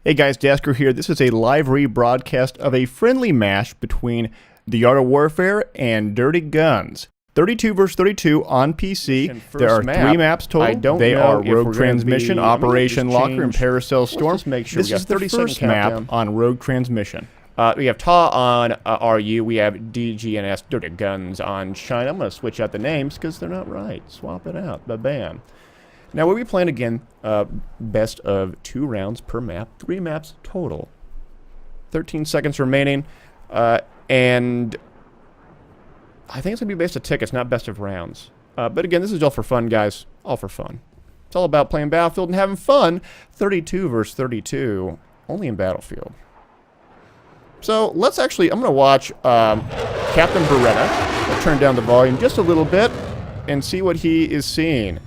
Hey guys, Dasker here. This is a live rebroadcast of a friendly match between The Art of Warfare and Dirty Guns. 32 versus 32 on PC. There are 3 maps total. They are Rogue Transmission, Operation Locker, and Paracel Storm. This is the first map on Rogue Transmission. We have TAW on RU. We have DGNS, Dirty Guns on China. I'm going to switch out the names because they're not right. Swap it out. Ba-bam. Now, we'll be playing again best of 2 rounds per map. 3 maps total. 13 seconds remaining. And I think it's going to be based of tickets, not best of rounds. But again, this is all for fun, guys. All for fun. It's all about playing Battlefield and having fun. 32 versus 32. Only in Battlefield. So, let's actually... I'm going to watch Captain Beretta. I'll turn down the volume just a little bit and see what he is seeing.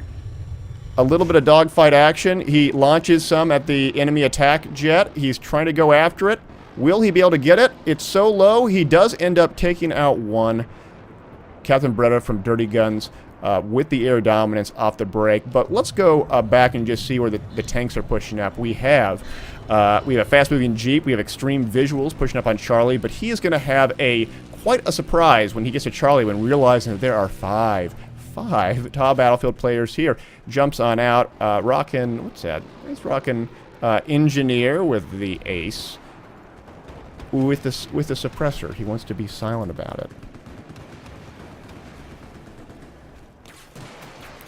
A little bit of dogfight action. He launches some at the enemy attack jet. He's trying to go after it. Will he be able to get it? It's so low, he does end up taking out one. Captain Beretta from Dirty Guns with the air dominance off the break. But let's go back and just see where the tanks are pushing up. We have a fast-moving Jeep. We have extreme visuals pushing up on Charlie. But he is going to have quite a surprise when he gets to Charlie when realizing that there are 5 TAW Battlefield players here. Jumps on out, rocking, what's that? He's rocking Engineer with the Ace. With the suppressor. He wants to be silent about it.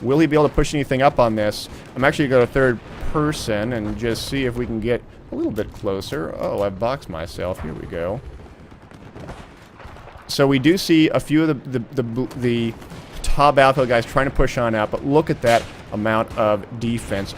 Will he be able to push anything up on this? I'm actually going to go to third person and just see if we can get a little bit closer. Oh, I've boxed myself. Here we go. So we do see a few of the TAW Battlefield guys trying to push on out, but look at that amount of defense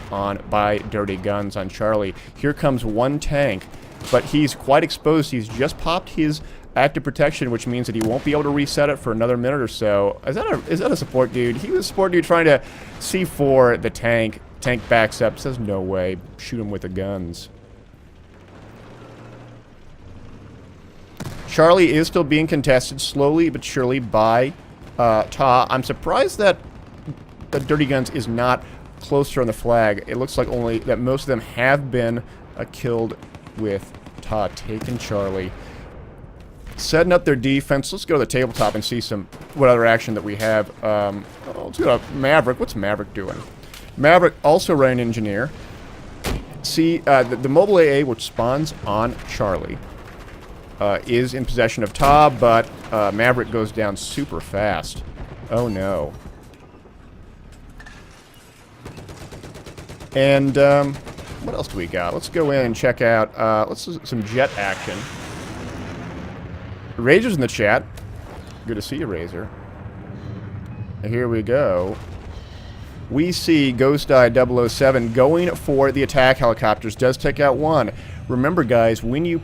by Dirty Guns on Charlie. Here comes one tank, but he's quite exposed. He's just popped his active protection, which means that he won't be able to reset it for another minute or so. Is that a support dude? He was a support dude trying to C4 the tank. Tank backs up, says no way. Shoot him with the guns. Charlie is still being contested slowly but surely by TAW. I'm surprised that the Dirty Guns is not closer on the flag. It looks like only that most of them have been killed with TAW taking Charlie. Setting up their defense. Let's go to the tabletop and see what other action that we have. Let's go to Maverick. What's Maverick doing? Maverick also running Engineer. See, the mobile AA, which spawns on Charlie, is in possession of TAW, but Maverick goes down super fast. Oh no. And what else do we got? Let's go in and check out some jet action. Razor's in the chat. Good to see you, Razor. Here we go. We see Ghost Eye 007 going for the attack helicopters. Does take out one. Remember, guys, when you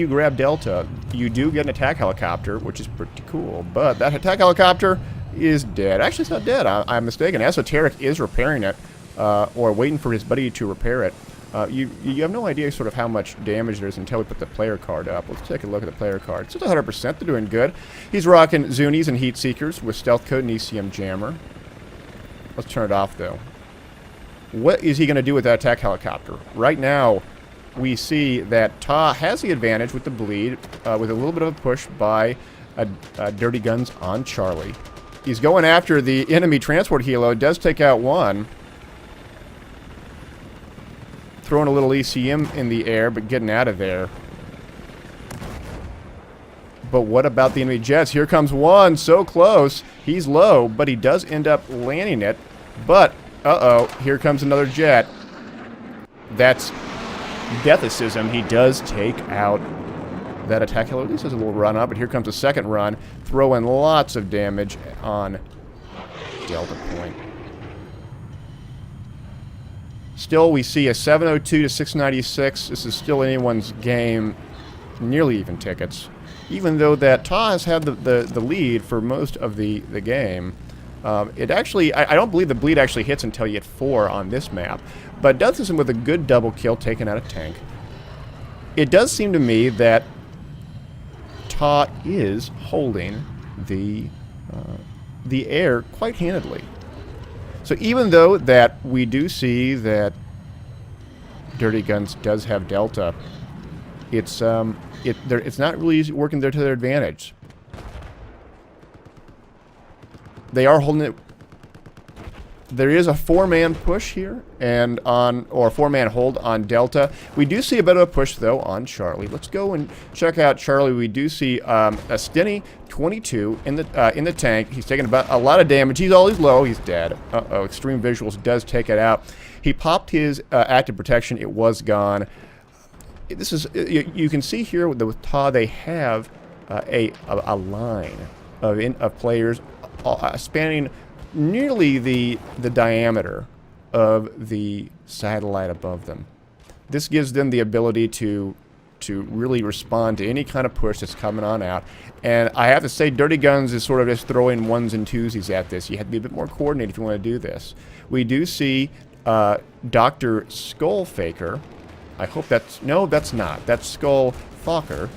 grab Delta, you do get an attack helicopter, which is pretty cool. But that attack helicopter is dead. Actually, it's not dead. I'm mistaken. Esoteric is repairing it, or waiting for his buddy to repair it. You have no idea sort of how much damage there is until we put the player card up. Let's take a look at the player card. It's just 100%. They're doing good. He's rocking Zunies and Heat Seekers with Stealth Code and ECM Jammer. Let's turn it off, though. What is he going to do with that attack helicopter? Right now, we see that TAW has the advantage with the bleed, with a little bit of a push by Dirty Guns on Charlie. He's going after the enemy transport helo. Does take out one. Throwing a little ECM in the air, but getting out of there. But what about the enemy jets? Here comes one. So close. He's low, but he does end up landing it. But, uh-oh, here comes another jet. That's Deathicism. He does take out that attack helo. At least has a little run up, but here comes a second run, throwing lots of damage on Delta Point. Still, we see a 702 to 696. This is still anyone's game. Nearly even tickets. Even though that TAW has had the lead for most of the game. It actually, I don't believe the bleed actually hits until you hit 4 on this map. But does this with a good double kill taking out a tank. It does seem to me that TAW is holding the air quite handedly. So even though that we do see that Dirty Guns does have Delta, it's not really working there to their advantage. They are holding it. There is a 4-man push here, and or 4-man hold on Delta. We do see a bit of a push though on Charlie. Let's go and check out Charlie. We do see a Stinny 22 in the tank. He's taking about a lot of damage. He's low. He's dead. Uh-oh. Extreme Visuals does take it out. He popped his active protection. It was gone. This is you can see here with TAW they have a line of players spanning nearly the diameter of the satellite above them. This gives them the ability to really respond to any kind of push that's coming on out. And I have to say, Dirty Guns is sort of just throwing ones and twosies at this. You have to be a bit more coordinated if you want to do this. We do see Dr. Skullfaker. I hope that's... No, that's not. That's Skullfaker.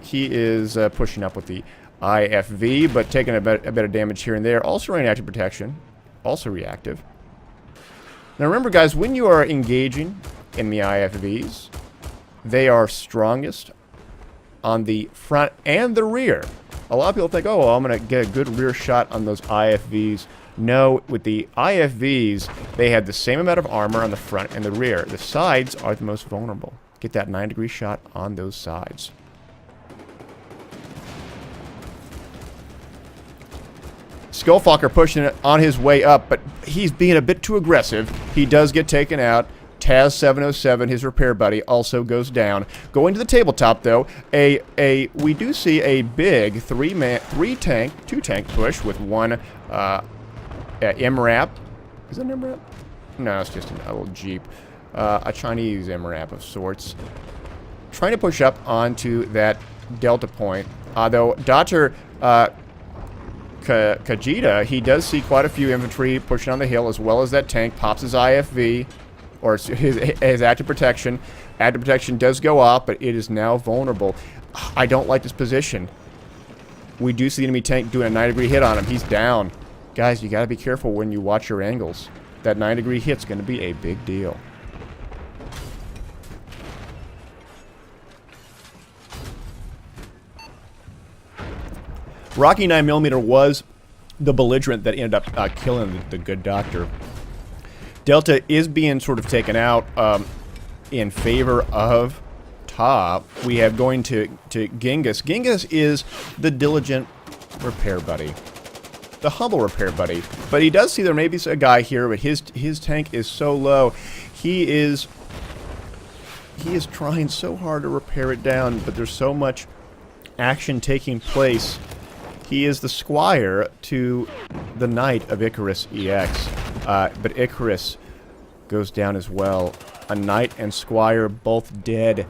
He is pushing up with the IFV, but taking a bit of damage here and there. Also running active protection. Also reactive. Now remember, guys, when you are engaging in the IFVs, they are strongest on the front and the rear. A lot of people think, oh, well, I'm going to get a good rear shot on those IFVs. No, with the IFVs, they have the same amount of armor on the front and the rear. The sides are the most vulnerable. Get that 9-degree shot on those sides. Skullfucker pushing it on his way up, but he's being a bit too aggressive. He does get taken out. TAZ 707, his repair buddy, also goes down. Going to the tabletop, though, we do see a big 2-tank push with one MRAP. Is that an MRAP? No, it's just a little Jeep. A Chinese MRAP of sorts. Trying to push up onto that Delta point. Though Dr. Kajita, he does see quite a few infantry pushing on the hill, as well as that tank. Pops his IFV, or his active protection. Active protection does go off, but it is now vulnerable. I don't like this position. We do see the enemy tank doing a 9-degree hit on him. He's down. Guys, you gotta be careful when you watch your angles. That 9-degree hit's gonna be a big deal. Rocky 9mm was the belligerent that ended up killing the good doctor. Delta is being sort of taken out in favor of TAW. We have going to Genghis. Genghis is the diligent repair buddy. The humble repair buddy. But he does see there may be a guy here, but his tank is so low. He is trying so hard to repair it down, but there's so much action taking place. He is the squire to the knight of Icarus EX. But Icarus goes down as well. A knight and squire both dead.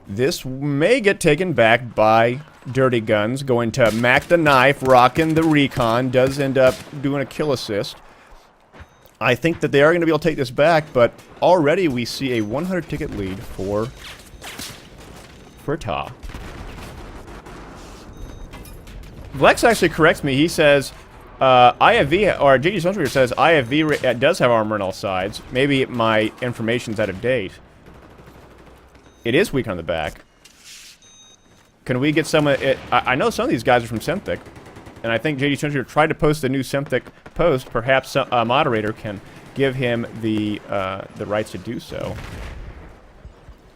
This may get taken back by Dirty Guns. Going to Mac the Knife, rocking the recon. Does end up doing a kill assist. I think that they are going to be able to take this back, but already we see a 100 ticket lead for TAW. Lex actually corrects me. He says IFV, or JD Sunstreaker says IFV does have armor on all sides. Maybe my information's out of date. It is weak on the back. Can we get some of it? I know some of these guys are from Synthic, and I think JD Sunstreaker tried to post a new Synthic post. Perhaps a moderator can give him the rights to do so.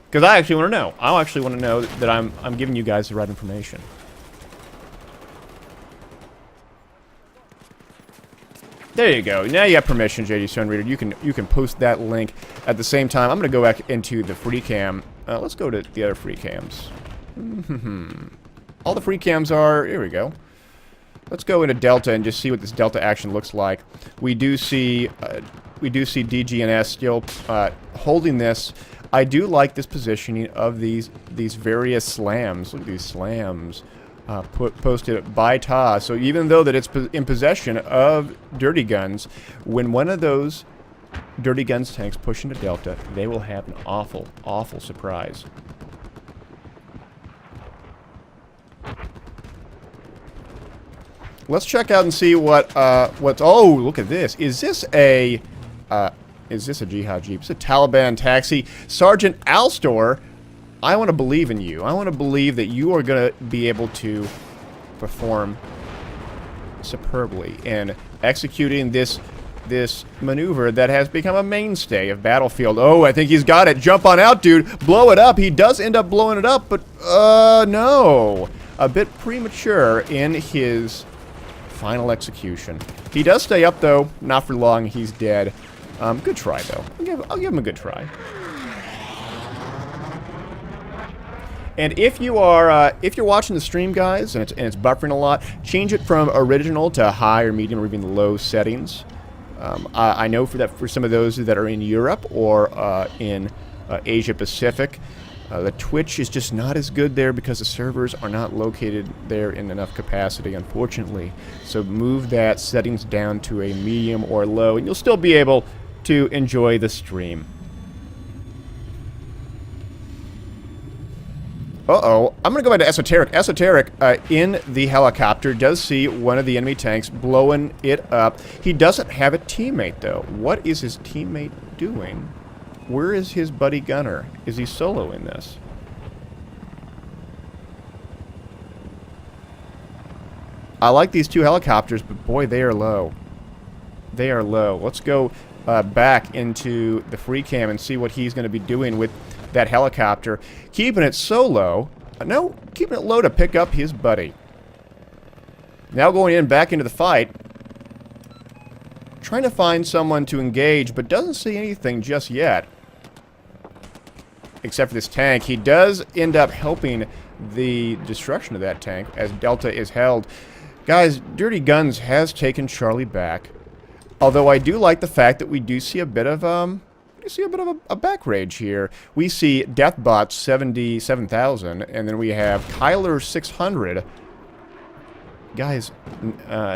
Because I actually want to know. I actually want to know that I'm giving you guys the right information. There you go. Now you have permission, JD Sunreader. You can post that link at the same time. I'm going to go back into the free cam. Let's go to the other free cams. All the free cams are... Here we go. Let's go into Delta and just see what this Delta action looks like. We do see DGNS still holding this. I do like this positioning of these various slams. Look at these slams. Posted by TAW. So even though that it's in possession of Dirty Guns, when one of those Dirty Guns tanks push into Delta, they will have an awful, awful surprise. Let's check out and see what's... Oh, look at this. Is this Is this a jihad jeep? It's a Taliban taxi. Sergeant Alstor, I want to believe in you. I want to believe that you are going to be able to perform superbly in executing this maneuver that has become a mainstay of Battlefield. Oh, I think he's got it. Jump on out, dude. Blow it up. He does end up blowing it up, but no. A bit premature in his final execution. He does stay up, though. Not for long. He's dead. Good try, though. I'll give him a good try. And if you're watching the stream, guys, and it's buffering a lot, change it from original to high or medium or even low settings. I know for some of those that are in Europe or in Asia Pacific, the Twitch is just not as good there because the servers are not located there in enough capacity, unfortunately. So move that settings down to a medium or low, and you'll still be able to enjoy the stream. Uh-oh. I'm going to go back to Esoteric. Esoteric, in the helicopter, does see one of the enemy tanks blowing it up. He doesn't have a teammate, though. What is his teammate doing? Where is his buddy gunner? Is he solo in this? I like these two helicopters, but boy, they are low. They are low. Let's go back into the free cam and see what he's going to be doing with that helicopter. Keeping it so low. No, keeping it low to pick up his buddy. Now going in back into the fight. Trying to find someone to engage, but doesn't see anything just yet. Except for this tank. He does end up helping the destruction of that tank as Delta is held. Guys, Dirty Guns has taken Charlie back. Although I do like the fact that we do see a bit of a back rage here. We see Deathbot 77,000, and then we have Kyler 600. Guys,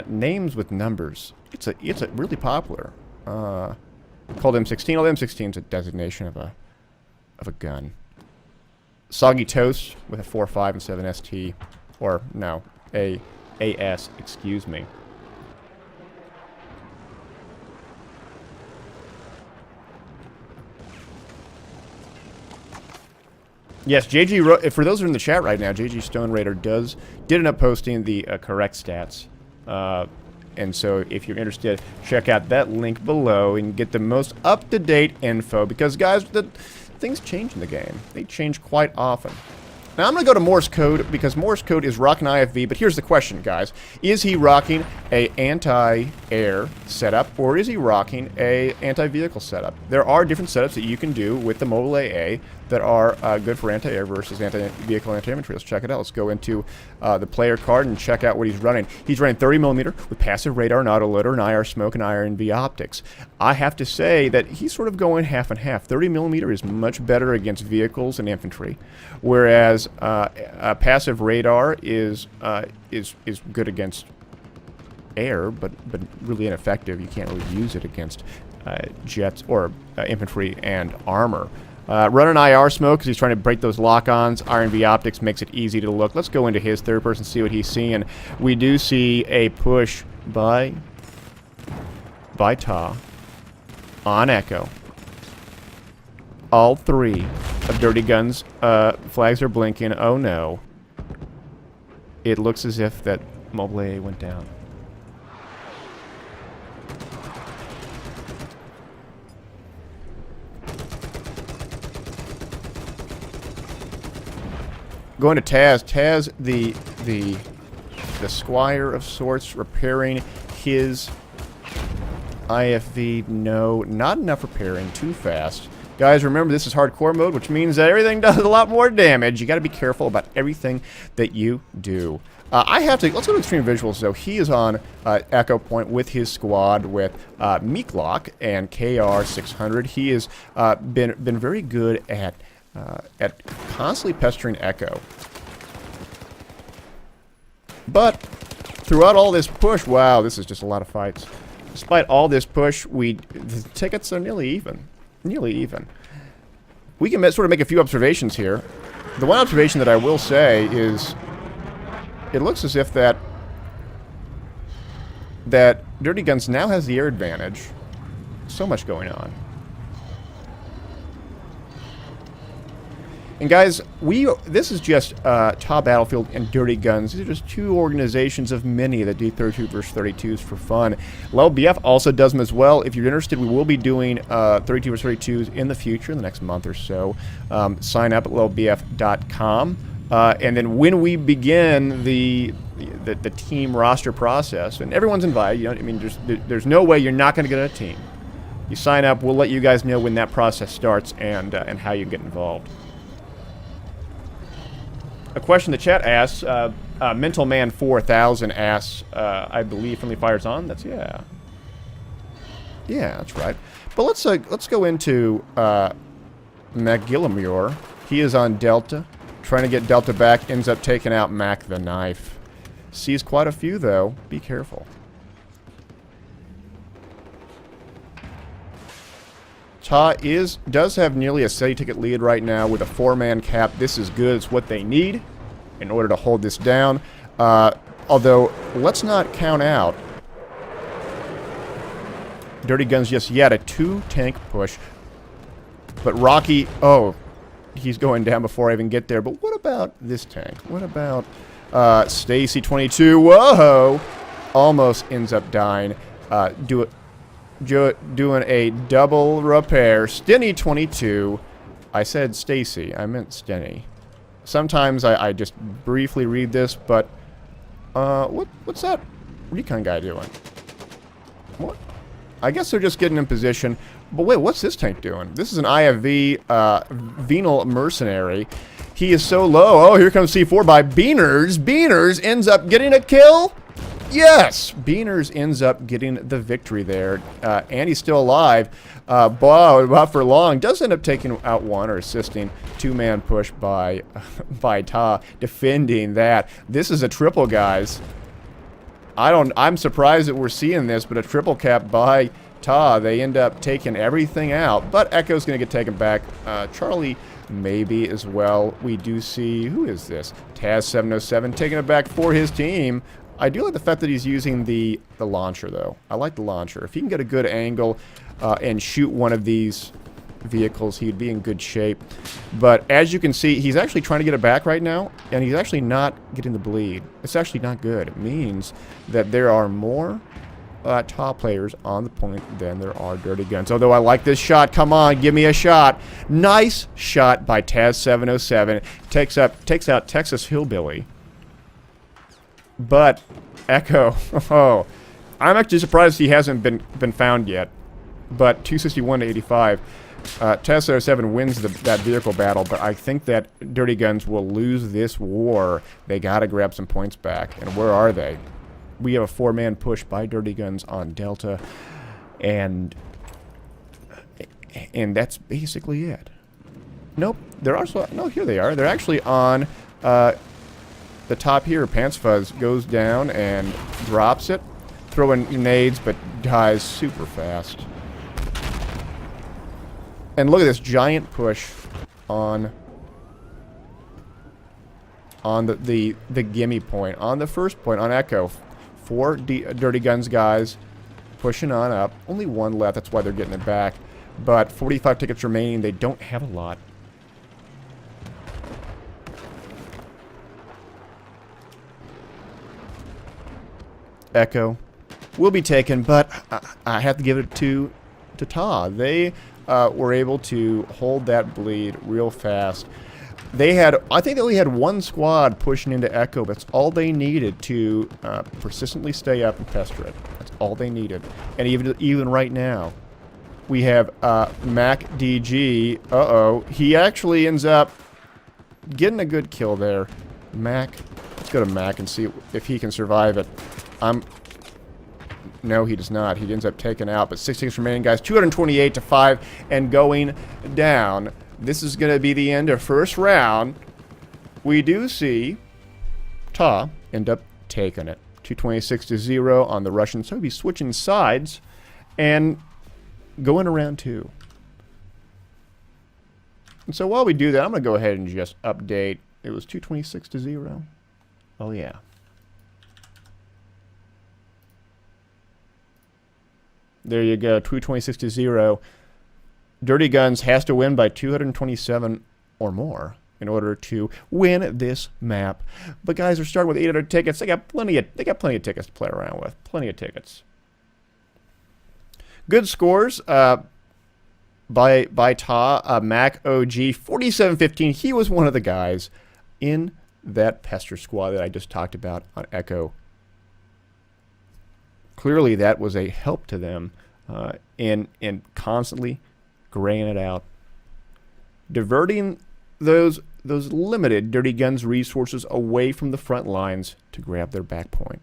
names with numbers. It's a really popular. Called M16. Although M16 is a designation of a gun. Soggy Toast with a 4, 5, and 7 ST, or no, AS. Excuse me. Yes, JG, for those who are in the chat right now, JG Stone Raider did end up posting the correct stats. And so if you're interested, check out that link below and get the most up-to-date info. Because, guys, things change in the game. They change quite often. Now, I'm going to go to Morse code because Morse code is rocking IFV. But here's the question, guys. Is he rocking a anti-air setup or is he rocking a anti-vehicle setup? There are different setups that you can do with the mobile AA that are good for anti-air versus anti-vehicle anti-infantry. Let's check it out. Let's go into the player card and check out what he's running. He's running 30mm with passive radar and autoloader and IR smoke and IRNV optics. I have to say that he's sort of going half and half. 30mm is much better against vehicles and infantry, whereas passive radar is good against air, but really ineffective. You can't really use it against jets or infantry and armor. Running IR smoke because he's trying to break those lock-ons. RNV optics makes it easy to look. Let's go into his third person, see what he's seeing. We do see a push by TAW on Echo. All three of Dirty Guns flags are blinking. Oh no. It looks as if that mobile AA went down. Going to Taz. Taz, the squire of sorts, repairing his IFV. No, not enough repairing. Too fast. Guys, remember this is hardcore mode, which means that everything does a lot more damage. You got to be careful about everything that you do. Let's go to Extreme Visuals, though. He is on Echo Point with his squad with Meeklock and KR600. He has been very good at constantly pestering Echo. But throughout all this push, wow, this is just a lot of fights. Despite all this push, the tickets are nearly even. Nearly even. We can sort of make a few observations here. The one observation that I will say is it looks as if that Dirty Guns now has the air advantage. So much going on. And guys, this is just TAW Battlefield and Dirty Guns. These are just two organizations of many that do 32 versus 32s for fun. LBF also does them as well. If you're interested, we will be doing 32 versus 32s in the future, in the next month or so. Sign up at lbf.com. And then when we begin the team roster process, and everyone's invited, you know, I mean, there's no way you're not going to get a team. You sign up, we'll let you guys know when that process starts and how you get involved. A question the chat asks, Mental Man 4000 asks, I believe Friendly Fire's on. That's yeah, that's right. But let's go into McGillimure. He is on Delta, trying to get Delta back. Ends up taking out Mac the Knife. Sees quite a few though. Be careful. TAW does have nearly a steady ticket lead right now with a 4-man cap. This is good. It's what they need in order to hold this down. Although, let's not count out Dirty Guns just yet. A 2-tank push. But Rocky, oh, he's going down before I even get there. But what about this tank? What about Stacy 22? Whoa! Almost ends up dying. Doing a double repair. Stenny 22. I said Stacy. I meant Stenny. Sometimes I just briefly read this, but what's that recon guy doing? What? I guess they're just getting in position. But wait, what's this tank doing? This is an IFV Venal Mercenary. He is so low. Oh, here comes C4 by Beaners. Beaners ends up getting a kill. Yes! Beaners ends up getting the victory there. And he's still alive. But for long, does end up taking out one or assisting. 2-man push by TAW, defending that. This is a triple, guys. I'm surprised that we're seeing this, but a triple cap by TAW. They end up taking everything out. But Echo's going to get taken back. Charlie maybe as well. We do see, who is this? TAZ 707 taking it back for his team. I do like the fact that he's using the launcher, though. I like the launcher. If he can get a good angle and shoot one of these vehicles, he'd be in good shape. But as you can see, he's actually trying to get it back right now, and he's actually not getting the bleed. It's actually not good. It means that there are more TAW players on the point than there are Dirty Guns. Although I like this shot. Come on, give me a shot. Nice shot by TAZ 707. Takes out Texas Hillbilly. But Echo, oh, I'm actually surprised he hasn't been found yet. But 261 to 85, TAZ 7 wins that vehicle battle. But I think that Dirty Guns will lose this war. They got to grab some points back. And where are they? We have a 4-man push by Dirty Guns on Delta, and that's basically it. Nope, they're also no. Here they are. They're actually on. The top here, Pants Fuzz, goes down and drops it. Throwing nades, but dies super fast. And look at this giant push on the gimme point. On the first point, on Echo. 4 Dirty Guns guys pushing on up. Only 1 left, that's why they're getting it back. But 45 tickets remaining, they don't have a lot. Echo will be taken, but I have to give it to TAW. They were able to hold that bleed real fast. I think they only had 1 squad pushing into Echo. That's all they needed to persistently stay up and pester it. That's all they needed. And even right now, we have Mac DG. Uh-oh. He actually ends up getting a good kill there. Mac. Let's go to Mac and see if he can survive it. No, he does not. He ends up taken out, but 6 remaining, guys. 228 to 5 and going down. This is going to be the end of first round. We do see TAW end up taking it. 226 to 0 on the Russian. So he'll be switching sides and going to round 2. And so while we do that, I'm going to go ahead and just update. It was 226 to 0. Oh, yeah. There you go, 226 to 0. Dirty Guns has to win by 227 or more. in order to win this map. But guys, they're starting with 800 tickets. They got plenty of tickets to play around with. Plenty of tickets. Good scores by TAW, Mac OG 4715. He was one of the guys in that pester squad that I just talked about on Echo. Clearly, that was a help to them in constantly graying it out, diverting those limited Dirty Guns resources away from the front lines to grab their back point.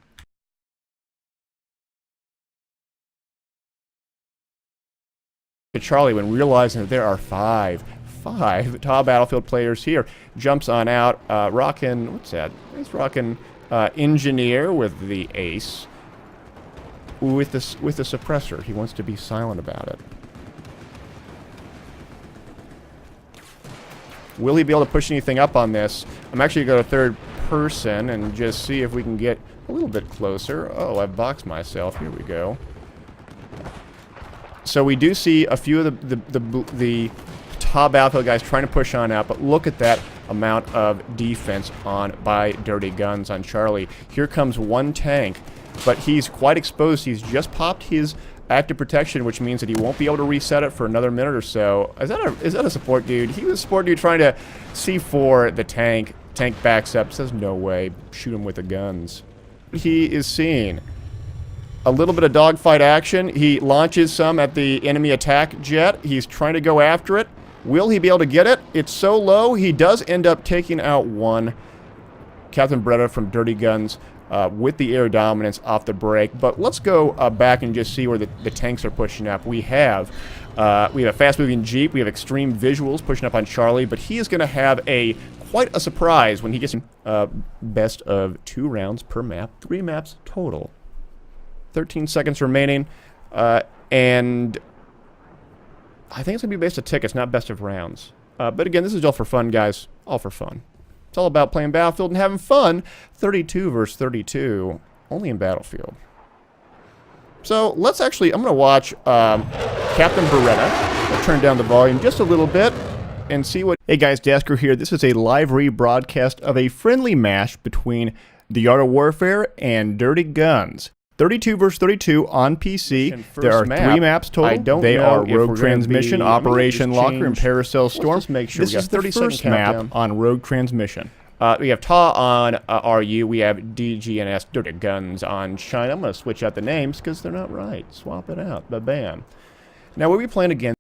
Charlie, when realizing that there are five TAW Battlefield players here, jumps on out, rocking, what's that? He's rocking Engineer with the ace, with the suppressor. He wants to be silent about it. Will he be able to push anything up on this? I'm actually going to go to third person and just see if we can get a little bit closer. Oh, I've boxed myself. Here we go. So we do see a few of the TAW Battlefield guys trying to push on out, but look at that amount of defense by Dirty Guns on Charlie. Here comes one tank, but he's quite exposed. He's just popped his active protection, which means that he won't be able to reset it for another minute or so. Is that a support dude? He was a support dude trying to C4 the tank. Tank backs up, says no way, shoot him with the guns. He is seeing a little bit of dogfight action. He launches some at the enemy attack jet. He's trying to go after it. Will he be able to get it? It's so low. He does end up taking out one. Captain Beretta from Dirty Guns with the air dominance off the break. But let's go back and just see where the tanks are pushing up. We have a fast-moving Jeep. We have extreme visuals pushing up on Charlie. But he is going to have quite a surprise when he gets best of 2 rounds per map. 3 maps total. 13 seconds remaining. And I think it's going to be best of tickets, not best of rounds. But again, this is all for fun, guys. All for fun. It's all about playing Battlefield and having fun. 32 versus 32, only in Battlefield. So let's actually, I'm going to watch Captain Beretta. I'll turn down the volume just a little bit and see what... Hey guys, Dasker here. This is a live rebroadcast of a friendly match between the Art of Warfare and Dirty Guns. 32 versus 32 on PC. There are 3 maps total. They are Rogue Transmission, Operation Locker, and Paracel Storm. Make sure this is the first map on Rogue Transmission. We have TAW on RU. We have DGNS, Dirty Guns on China. I'm going to switch out the names because they're not right. Swap it out. Ba-bam. Now, we'll be playing again.